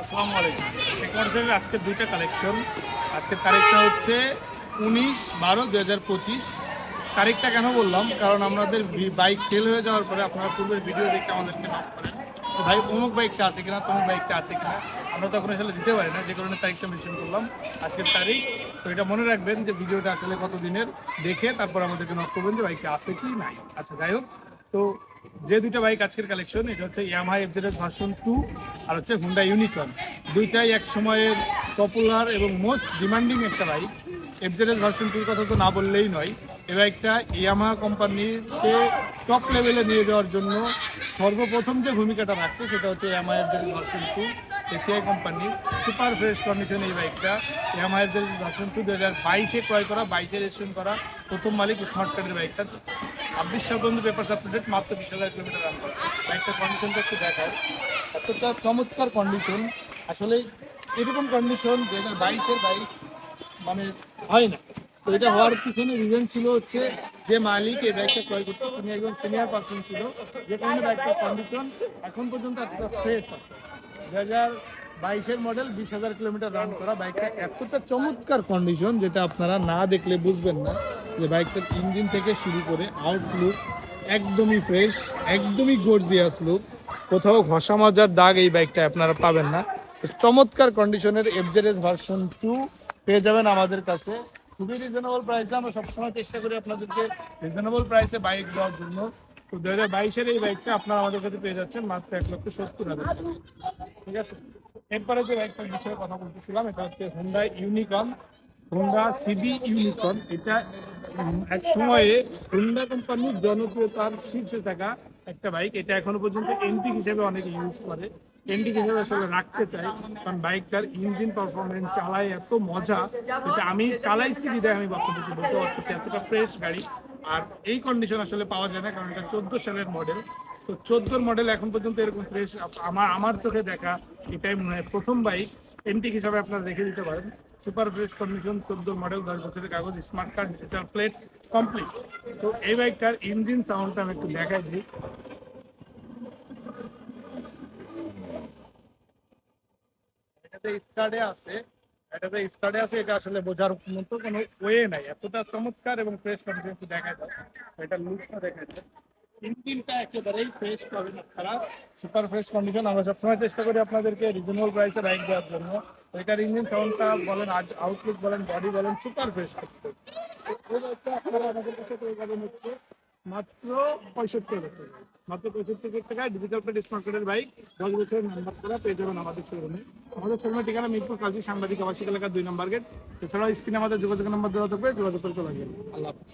আসসালামু আলাইকুম। সেকেন্ড আজকে দুইটা কালেকশন। আজকের তারিখটা হচ্ছে 19/12/2025। তারিখটা কেন বললাম, কারণ আমাদের বাইক সেল হয়ে যাওয়ার পরে আপনারা পূর্বের ভিডিও দেখে আমাদেরকে নক করেন তো ভাই অমুক বাইকটা আছে কিনা, তমুক বাইকটা আছে কিনা। আমরা তখন আসলে দিতে পারি না, যে কারণে তারিখটা মেনশন করলাম আজকের তারিখ। তো এটা মনে রাখবেন যে ভিডিওটা আসলে কত দিনের দেখে তারপর আমাদেরকে নক করবেন যে বাইকটা আছে কি নাই। আচ্ছা, যাই হোক, তো যে দুইটা বাইক আজকের কালেকশন, এটা হচ্ছে ইয়ামাহা এফজেড ভার্সন 2 আর হচ্ছে হুন্ডা ইউনিকর্ন। দুইটাই এক সময়ের পপুলার এবং মোস্ট ডিমান্ডিং একটা বাইক। এফজেড ভার্সন 2 কথা তো না বললেই নয়। এই বাইকটা ইয়ামাহা কোম্পানিতে টপ লেভেলে নিয়ে যাওয়ার জন্য সর্বপ্রথম যে ভূমিকাটা রাখছে সেটা হচ্ছে ইয়ামাহা এফজেড ভার্সন 2 এসিআই কোম্পানির। সুপার ফ্রেশ কন্ডিশন এই বাইকটা। ইয়ামাহা এফজেড ভার্সন 2 2022-এ ক্রয় করা, 22-এ রেজিস্ট্রেশন করা, প্রথম মালিক স্মার্ট কার্ডের বাইকটা। 26 সাল পর্যন্ত পেপার আপডেট, মাত্র 20,000 কিলোমিটার রান করা। বাইকটার কন্ডিশনটা একটু দেখায়, এতটা চমৎকার কন্ডিশন। আসলে এরকম কন্ডিশন 2022-এর বাইক মানে হয় না। তো এটা হওয়ার পিছনে রিজন ছিল হচ্ছে যে মালিক এই বাইকটা ক্রয় করতে, তিনি একজন সিনিয়র পার্সন ছিল, যে কারণে বাইকটার কন্ডিশন এখন পর্যন্ত এতটা ফ্রেশ আছে। 2022-এর মডেল, 20,000 কিলোমিটার রান করা বাইকটা এতটা চমৎকার কন্ডিশন যেটা আপনারা না দেখলে বুঝবেন না যে বাইকটার ইঞ্জিন থেকে শুরু করে আউটলুক একদমই ফ্রেশ, একদমই গর্জিয়াস লুক। কোথাও ঘষা মাজার দাগ এই বাইকটা আপনারা পাবেন না। চমৎকার কন্ডিশনের এফজেড ভার্সন 2 পেয়ে যাবেন আমাদের কাছে খুবই রিজনেবল প্রাইসে। আমরা সবসময় চেষ্টা করি আপনাদেরকে রিজনেবল প্রাইসে বাইক দেওয়ার জন্য। তো 2022-এর এই বাইকটা আপনারা আমাদের কাছে পেয়ে যাচ্ছেন মাত্র 1,70,000 টাকা। ঠিক আছে, এরপরে যে বাইকটার বিষয়ে কথা বলতেছিলাম এটা হচ্ছে Honda Unicorn, Honda CB Unicorn. এটা এক সময়ে হুন্ডা কোম্পানির জনপ্রিয়তার শীর্ষে থাকা একটা বাইক। এটা এখনো পর্যন্ত এন্টিক হিসেবে অনেকে ইউজ করে, এন্টিক হিসেবে আসলে রাখতে চাই, কারণ বাইকটার ইঞ্জিন পারফরমেন্স চালায় এত মজা। এটা আমি চালাইছি বিদায় আমি আপনাদেরকে বলতে পারতেছি এতটা ফ্রেশ গাড়ি। আর এই কন্ডিশন আসলে পাওয়া যায় না, কারণ এটা 14 সালের মডেল। তো 14 মডেল এখন পর্যন্ত এরকম ফ্রেশ আমার চোখে দেখা এটাই মনে হয় প্রথম বাইক। এন্টিক হিসাবে আপনারা রেখে দিতে পারেন। সুপার ফ্রেশ কন্ডিশন, 14 মডেল, 10 বছরের কাগজ, smart card, digital plate complete. তো এই বাইকটার ইঞ্জিন সাউন্ডটা আমি একটু দেখাই দিই। এটাতে স্টার্টে আছে, এটা আসলে বোঝার মতো কোনো ওয়ে নাই, এতটা চমৎকার এবং ফ্রেশ কন্ডিশন একটু দেখা যায়। এটা লুকটা দেখা যায়, ইঞ্জিনটা একেবারেই ফ্রেশ পাবেন আপনারা, সুপার ফ্রেশ কন্ডিশন। আমরা সবসময় চেষ্টা করি আপনাদেরকে রিজনেবল প্রাইসে বাইক দেওয়ার জন্য। তো এটার ইঞ্জিন সাউন্ডটা বলেন, আউটলুক বলেন, বডি বলেন, সুপার ফ্রেশ করতে। আপনারা আমাদের কাছে পেয়ে যাবেন হচ্ছে মাত্র 65,000 টাকা। মাত্র 65,000 টাকায় ডিজিটাল প্লেট স্মার্ট কার্ডের বাইক, 10 বছরের নাম্বার করা পেয়ে যাবেন আমাদের শোরুমে। আমাদের শোরুমের ঠিকানা মিরপুর কাজী সাংবাদিক আবাসিক এলাকা 2 নম্বর গেট। এছাড়াও স্ক্রিনে আমাদের যোগাযোগের নাম্বার দেওয়া থাকবে, যোগাযোগ করে চলে যাবেন। আল্লাহ হাফিজ।